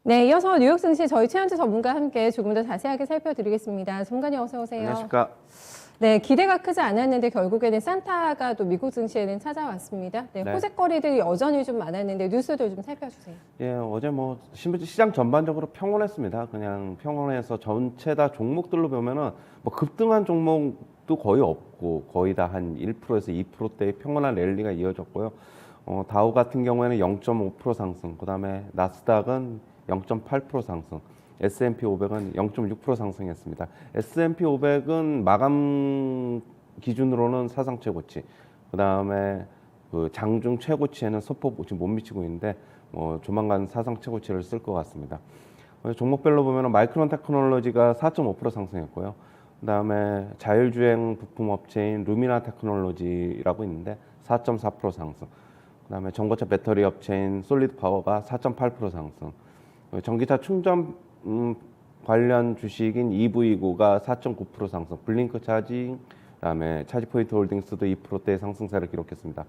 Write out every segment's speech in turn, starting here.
네, 이어서 뉴욕 증시 저희 최현주 전문가와 함께 조금 더 자세하게 살펴드리겠습니다. 전문가님 어서 오세요. 안녕하십니까. 네, 기대가 크지 않았는데 결국에는 산타가 또 미국 증시에는 찾아왔습니다. 네, 네. 호재거리들이 여전히 좀 많았는데 뉴스들 좀 살펴주세요. 예, 어제 뭐 시장 전반적으로 평온했습니다. 그냥 평온해서 전체 다 종목들로 보면은 뭐 급등한 종목도 거의 없고 거의 다 한 1%에서 2%대의 평온한 랠리가 이어졌고요. 다우 같은 경우에는 0.5% 상승, 그다음에 나스닥은 0.8% 상승, S&P 500은 0.6% 상승했습니다. S&P 500은 마감 기준으로는 사상 최고치, 그다음에 그 장중 최고치에는 소폭 지금 못 미치고 있는데 조만간 사상 최고치를 쓸 것 같습니다. 종목별로 보면 마이크론 테크놀로지가 4.5% 상승했고요. 그다음에 자율주행 부품 업체인 루미나 테크놀로지라고 있는데 4.4% 상승. 그다음에 전고체 배터리 업체인 솔리드 파워가 4.8% 상승. 전기차 충전 관련 주식인 EV고가 4.9% 상승. 블링크 차징, 그다음에 차지포인트 홀딩스도 2%대 상승세를 기록했습니다.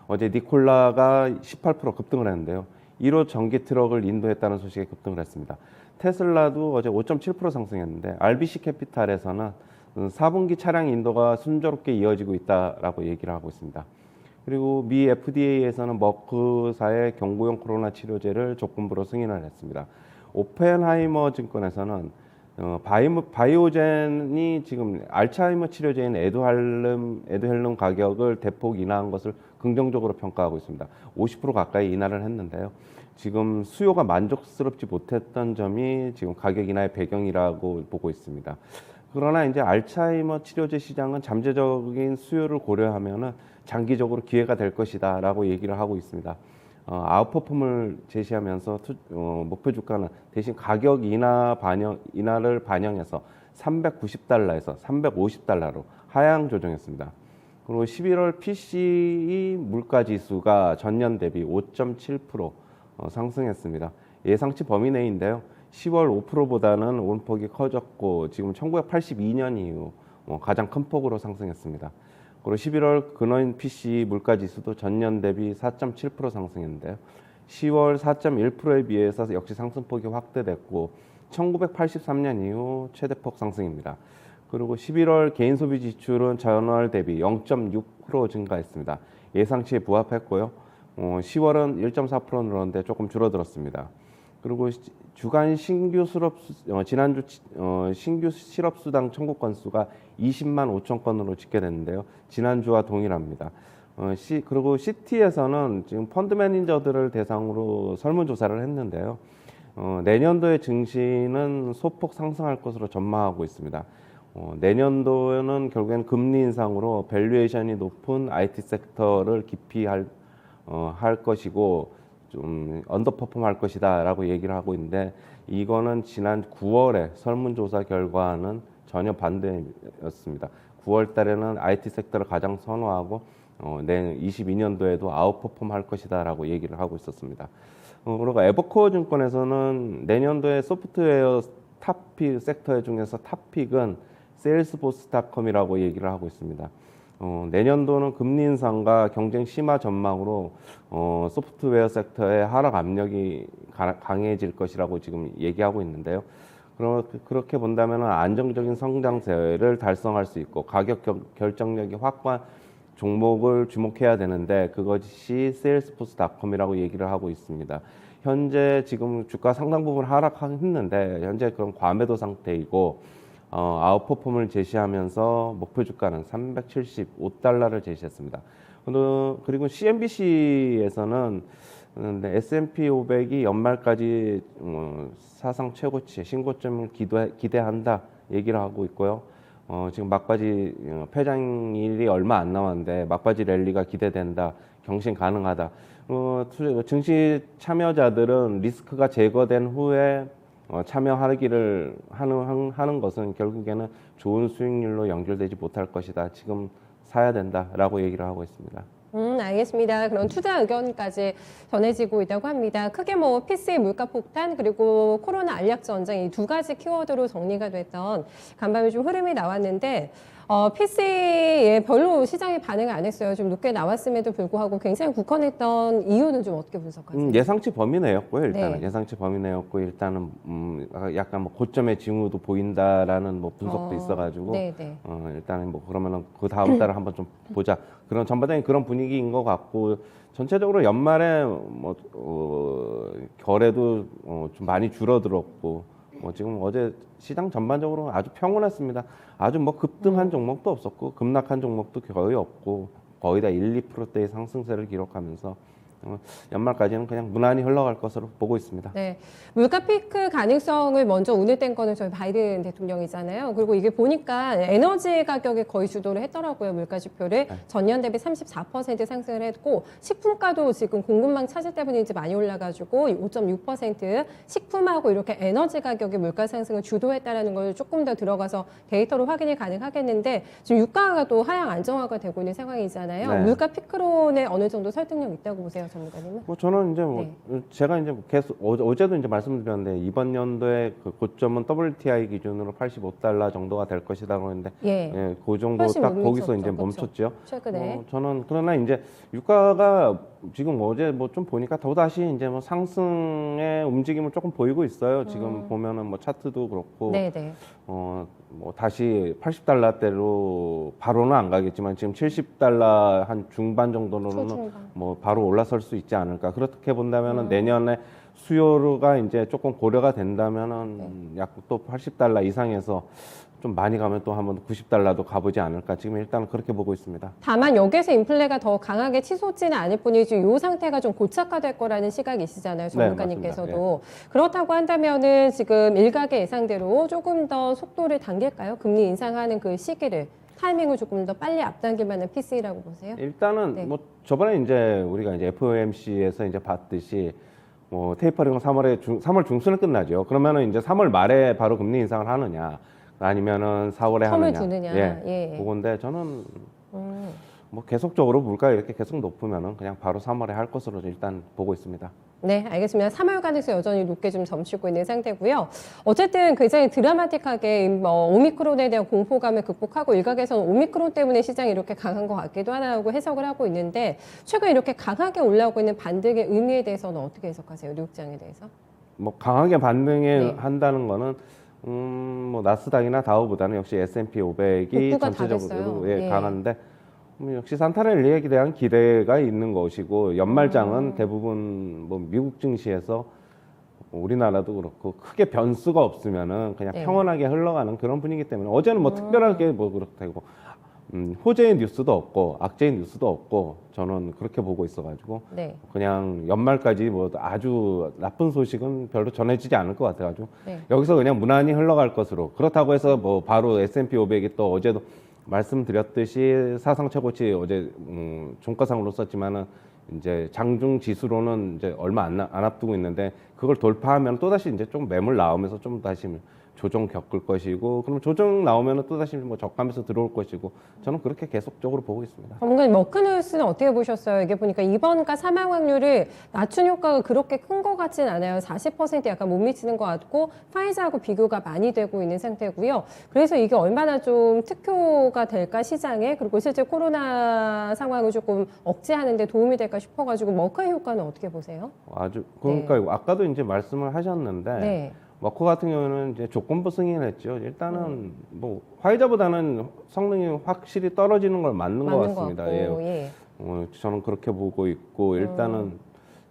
어제 니콜라가 18% 급등을 했는데요. 1호 전기 트럭을 인도했다는 소식에 급등을 했습니다. 테슬라도 어제 5.7% 상승했는데 RBC 캐피탈에서는 4분기 차량 인도가 순조롭게 이어지고 있다라고 얘기를 하고 있습니다. 그리고 미 FDA에서는 머크사의 경구용 코로나 치료제를 조건부로 승인을 했습니다. 오펜하이머 증권에서는 바이오젠이 지금 알츠하이머 치료제인 에두헬름 가격을 대폭 인하한 것을 긍정적으로 평가하고 있습니다. 50% 가까이 인하를 했는데요. 지금 수요가 만족스럽지 못했던 점이 지금 가격 인하의 배경이라고 보고 있습니다. 그러나 이제 알츠하이머 치료제 시장은 잠재적인 수요를 고려하면은 장기적으로 기회가 될 것이다라고 얘기를 하고 있습니다. 아웃퍼폼을 제시하면서 목표 주가는 대신 가격 인하를 반영해서 390달러에서 350달러로 하향 조정했습니다. 그리고 11월 PCE 물가 지수가 전년 대비 5.7% 상승했습니다. 예상치 범위 내인데요. 10월 5%보다는 오름폭이 커졌고 지금 1982년 이후 가장 큰 폭으로 상승했습니다. 그리고 11월 근원 PCE 물가 지수도 전년 대비 4.7% 상승했는데요. 10월 4.1%에 비해서 역시 상승폭이 확대됐고 1983년 이후 최대폭 상승입니다. 그리고 11월 개인 소비 지출은 전월 대비 0.6% 증가했습니다. 예상치에 부합했고요. 10월은 1.4% 늘었는데 조금 줄어들었습니다. 그리고 주간 신규 지난주 신규 실업수당 청구 건수가 20만 5천 건으로 집계됐는데요. 지난주와 동일합니다. 그리고 시티에서는 지금 펀드 매니저들을 대상으로 설문조사를 했는데요. 내년도의 증시는 소폭 상승할 것으로 전망하고 있습니다. 내년도에는 결국엔 금리 인상으로 밸류에이션이 높은 IT 섹터를 기피할 할 것이고 좀 언더퍼폼 할 것이다라고 얘기를 하고 있는데 이거는 지난 9월에 설문조사 결과는 전혀 반대였습니다. 9월 달에는 IT 섹터를 가장 선호하고 내년 22년도에도 아웃퍼폼 할 것이다라고 얘기를 하고 있었습니다. 그리고 에버코어 증권에서는 내년도에 소프트웨어 탑픽 섹터 중에서 탑픽은 세일스포스닷컴이라고 얘기를 하고 있습니다. 내년도는 금리 인상과 경쟁 심화 전망으로 소프트웨어 섹터의 하락 압력이 강해질 것이라고 지금 얘기하고 있는데요. 그렇게 본다면 안정적인 성장세를 달성할 수 있고 가격 결정력이 확고한 종목을 주목해야 되는데 그것이 세일스포스닷컴이라고 얘기를 하고 있습니다. 현재 지금 주가 상당 부분 하락했는데 현재 그런 과매도 상태이고 아웃퍼폼을 제시하면서 목표 주가는 375달러를 제시했습니다. 그리고 CNBC에서는 S&P 500이 연말까지 사상 최고치 신고점을 기대한다 얘기를 하고 있고요. 지금 막바지 폐장일이 얼마 안 남았는데 막바지 랠리가 기대된다, 경신 가능하다. 증시 참여자들은 리스크가 제거된 후에 참여하기를 하는 것은 결국에는 좋은 수익률로 연결되지 못할 것이다. 지금 사야 된다라고 얘기를 하고 있습니다. 알겠습니다. 그런 투자 의견까지 전해지고 있다고 합니다. 크게 뭐 PC 물가 폭탄 그리고 코로나 알약 전쟁 이 두 가지 키워드로 정리가 됐던 간밤에 좀 흐름이 나왔는데 PC에 별로 시장이 반응을 안 했어요. 좀 높게 나왔음에도 불구하고 굉장히 굳건했던 이유는 좀 어떻게 분석하세요? 예상치 범위 내였고요. 일단은 네. 예상치 범위 내였고 일단은 약간 뭐 고점의 징후도 보인다라는 뭐 분석도 있어가지고 네네. 일단은 뭐 그러면은 그 다음 달에 한번 좀 보자. 그런 전반적인 그런 분위기인 것 같고 전체적으로 연말에 뭐 거래도 좀 많이 줄어들었고 뭐 지금 어제 시장 전반적으로 아주 평온했습니다. 아주 뭐 급등한 종목도 없었고 급락한 종목도 거의 없고 거의 다 1, 2%대의 상승세를 기록하면서 연말까지는 그냥 무난히 흘러갈 것으로 보고 있습니다. 네. 물가 피크 가능성을 먼저 운을 뗀 거는 저희 바이든 대통령이잖아요. 그리고 이게 보니까 에너지 가격이 거의 주도를 했더라고요. 물가 지표를. 전년 대비 34% 상승을 했고, 식품가도 지금 공급망 차질 때문에 이제 많이 올라가지고 5.6% 식품하고 이렇게 에너지 가격이 물가 상승을 주도했다라는 걸 조금 더 들어가서 데이터로 확인이 가능하겠는데, 지금 유가가 또 하향 안정화가 되고 있는 상황이잖아요. 네. 물가 피크론에 어느 정도 설득력 있다고 보세요, 전문가님은? 뭐 저는 이제 뭐 네. 제가 이제 계속 어제도 이제 말씀드렸는데 이번 연도의 그 고점은 WTI 기준으로 85달러 정도가 될 것이라고 했는데 예. 그 정도 훨씬 딱 못 거기서 미쳤죠. 이제 그렇죠. 멈췄죠. 최근에. 저는 그러나 이제 유가가 지금 어제 뭐 좀 보니까 더다시 이제 뭐 상승의 움직임을 조금 보이고 있어요. 지금 보면은 뭐 차트도 그렇고 네네. 뭐 다시 80달러대로 바로는 안 가겠지만 지금 70달러 한 중반 정도로는 초중반. 뭐 바로 올라설 수 있지 않을까. 그렇게 본다면은 내년에 수요가 이제 조금 고려가 된다면은 약 또 80달러 이상에서 좀 많이 가면 또 한번 90달러도 가보지 않을까. 지금 일단은 그렇게 보고 있습니다. 다만 여기에서 인플레가 더 강하게 치솟지는 않을 뿐이지 이 상태가 좀 고착화될 거라는 시각이시잖아요, 전문가님께서도. 그렇다고 한다면은 지금 일각의 예상대로 조금 더 속도를 당길까요? 금리 인상하는 그 시기를. 타이밍을 조금 더 빨리 앞당길 만한 PC라고 보세요? 일단은 네. 뭐 저번에 이제 우리가 이제 FOMC에서 이제 봤듯이 뭐 테이퍼링은 3월 중순에 끝나죠. 그러면은 이제 3월 말에 바로 금리 인상을 하느냐 아니면은 4월에 텀을 하느냐. 두느냐. 예. 예. 그건데 저는 음. 뭐 계속적으로 물가 이렇게 계속 높으면은 그냥 바로 3월에 할 것으로 일단 보고 있습니다. 네, 알겠습니다. 3월 가능성 여전히 높게 좀 점치고 있는 상태고요. 어쨌든 굉장히 드라마틱하게 오미크론에 대한 공포감을 극복하고 일각에서는 오미크론 때문에 시장이 이렇게 강한 것 같기도 하다고 해석을 하고 있는데 최근 이렇게 강하게 올라오고 있는 반등의 의미에 대해서는 어떻게 해석하세요? 뉴욕장에 대해서? 뭐 강하게 반등해 네. 한다는 거는 뭐 나스닥이나 다우보다는 역시 S&P 500이 복구가 다 전체적으로 됐어요. 예. 강한데 역시 산타넬리에 대한 기대가 있는 것이고 연말장은 대부분 뭐 미국 증시에서 우리나라도 그렇고 크게 변수가 없으면은 그냥 네. 평온하게 흘러가는 그런 분위기 때문에 어제는 뭐 특별하게 뭐 그렇다고 호재의 뉴스도 없고 악재의 뉴스도 없고 저는 그렇게 보고 있어가지고 네. 그냥 연말까지 뭐 아주 나쁜 소식은 별로 전해지지 않을 것 같아가지고 네. 여기서 그냥 무난히 흘러갈 것으로 그렇다고 해서 뭐 바로 S&P 500이 또 어제도 말씀드렸듯이 사상 최고치 어제 종가상으로 썼지만은 이제 장중 지수로는 이제 얼마 안 앞두고 있는데 그걸 돌파하면 또 다시 이제 좀 매물 나오면서 좀 다시 조정 겪을 것이고 그러면 조정 나오면은 또 다시 뭐 저가면서 들어올 것이고 저는 그렇게 계속적으로 보고 있습니다. 전문가님 머크누스는 어떻게 보셨어요? 이게 보니까 입원과 사망 확률을 낮춘 효과가 그렇게 큰 것 같진 않아요. 40% 약간 못 미치는 것 같고 파이자하고 비교가 많이 되고 있는 상태고요. 그래서 이게 얼마나 좀 특효가 될까 시장에 그리고 실제 코로나 상황을 조금 억제하는 데 도움이 될까 싶어가지고 머크의 효과는 어떻게 보세요? 아주 그러니까 아까도 이제 말씀을 하셨는데 네. 머크 같은 경우는 이제 조건부 승인을 했죠. 일단은 뭐 화이자보다는 성능이 확실히 떨어지는 걸 맞는 것 같습니다. 같고, 예. 저는 그렇게 보고 있고 일단은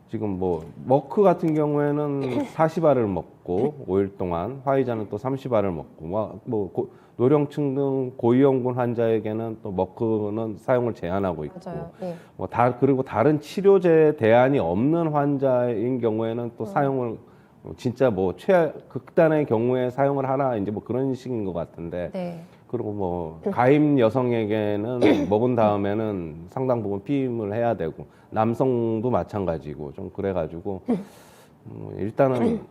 지금 뭐 머크 같은 경우에는 40알을 먹고 5일 동안 화이자는 또 30알을 먹고 노령층 등 고위험군 환자에게는 또 머크는 사용을 제한하고 있고 맞아요. 예. 그리고 다른 치료제 대안이 없는 환자인 경우에는 또 사용을 진짜 뭐 극단의 경우에 사용을 하라 이제 뭐 그런 식인 것 같은데 네. 그리고 뭐 가임 여성에게는 먹은 다음에는 상당 부분 피임을 해야 되고 남성도 마찬가지고 좀 그래가지고 일단은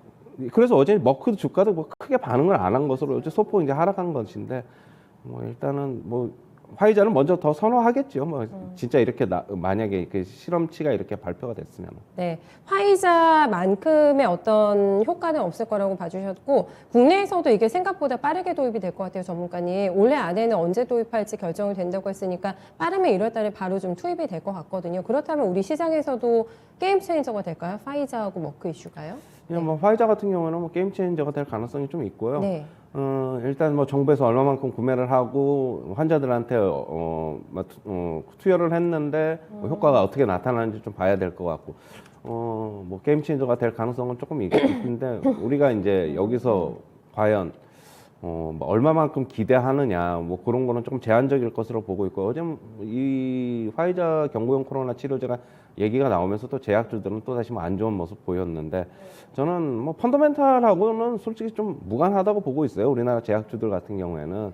그래서 어제 머크 주가도 뭐 크게 반응을 안 한 것으로 어제 소폭 이제 하락한 것인데 뭐 일단은 뭐 화이자를 먼저 더 선호하겠죠. 뭐 진짜 이렇게 만약에 그 실험치가 이렇게 발표가 됐으면. 네, 화이자만큼의 어떤 효과는 없을 거라고 봐주셨고 국내에서도 이게 생각보다 빠르게 도입이 될 것 같아요, 전문가님. 올해 안에는 언제 도입할지 결정이 된다고 했으니까 빠르면 1월 달에 바로 좀 투입이 될 것 같거든요. 그렇다면 우리 시장에서도 게임 체인저가 될까요? 화이자하고 머크 이슈가요? 그냥 뭐 화이자 같은 경우는 뭐 게임 체인저가 될 가능성이 좀 있고요. 네. 일단 뭐 정부에서 얼마만큼 구매를 하고 환자들한테 투여를 했는데 뭐 효과가 어떻게 나타나는지 좀 봐야 될 것 같고, 뭐 게임 체인저가 될 가능성은 조금 있는데 우리가 이제 여기서 과연 뭐 얼마만큼 기대하느냐 뭐 그런 거는 조금 제한적일 것으로 보고 있고, 어제 이 화이자 경구용 코로나 치료제가 얘기가 나오면서 또 제약주들은 또 다시 뭐 안 좋은 모습 보였는데, 저는 뭐 펀더멘탈하고는 솔직히 좀 무관하다고 보고 있어요. 우리나라 제약주들 같은 경우에는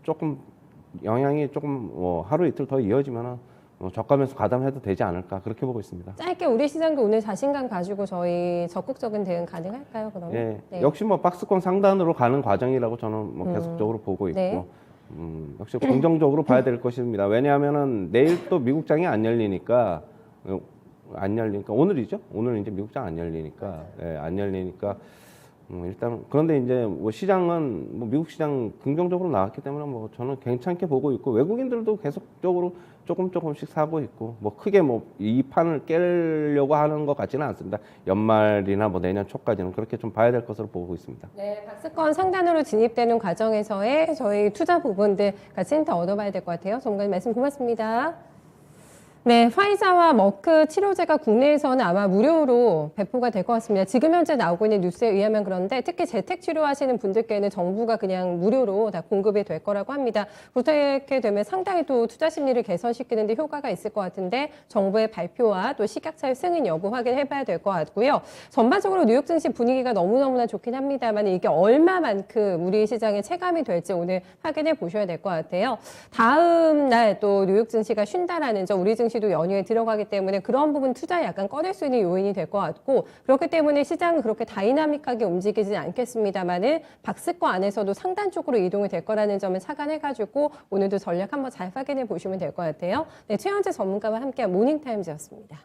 조금 영향이 조금 하루 이틀 더 이어지면은 저가면서 가담해도 되지 않을까 그렇게 보고 있습니다. 짧게 우리 시장도 오늘 자신감 가지고 저희 적극적인 대응 가능할까요? 그러면? 예, 네. 역시 뭐 박스권 상단으로 가는 과정이라고 저는 뭐 계속적으로 보고 있고, 네. 역시 긍정적으로 봐야 될 것입니다. 왜냐하면은 내일 또 미국장이 안 열리니까 오늘이죠? 오늘 이제 미국장 안 열리니까, 예, 안 열리니까 일단 그런데 이제 뭐 시장은 뭐 미국 시장 긍정적으로 나왔기 때문에 뭐 저는 괜찮게 보고 있고, 외국인들도 계속적으로 조금씩 사고 있고, 뭐 크게 뭐 이 판을 깨려고 하는 것 같지는 않습니다. 연말이나 뭐 내년 초까지는 그렇게 좀 봐야 될 것으로 보고 있습니다. 네, 박스권 상단으로 진입되는 과정에서의 저희 투자 부분들 같이 힌트 얻어봐야 될 것 같아요. 전문가님 말씀 고맙습니다. 네, 화이자와 머크 치료제가 국내에서는 아마 무료로 배포가 될 것 같습니다. 지금 현재 나오고 있는 뉴스에 의하면 그런데 특히 재택 치료하시는 분들께는 정부가 그냥 무료로 다 공급이 될 거라고 합니다. 그렇게 되면 상당히 또 투자 심리를 개선시키는 데 효과가 있을 것 같은데 정부의 발표와 또 식약처의 승인 여부 확인해봐야 될 것 같고요. 전반적으로 뉴욕 증시 분위기가 너무너무나 좋긴 합니다만 이게 얼마만큼 우리 시장에 체감이 될지 오늘 확인해 보셔야 될 것 같아요. 다음 날 또 뉴욕 증시가 쉰다라는 점, 우리 증시도 연휴에 들어가기 때문에 그런 부분 투자에 약간 꺼낼 수 있는 요인이 될 것 같고, 그렇기 때문에 시장은 그렇게 다이나믹하게 움직이지 않겠습니다만은 박스권 안에서도 상단 쪽으로 이동이 될 거라는 점을 착안해가지고 오늘도 전략 한번 잘 확인해 보시면 될 것 같아요. 네, 최현재 전문가와 함께한 모닝타임즈였습니다.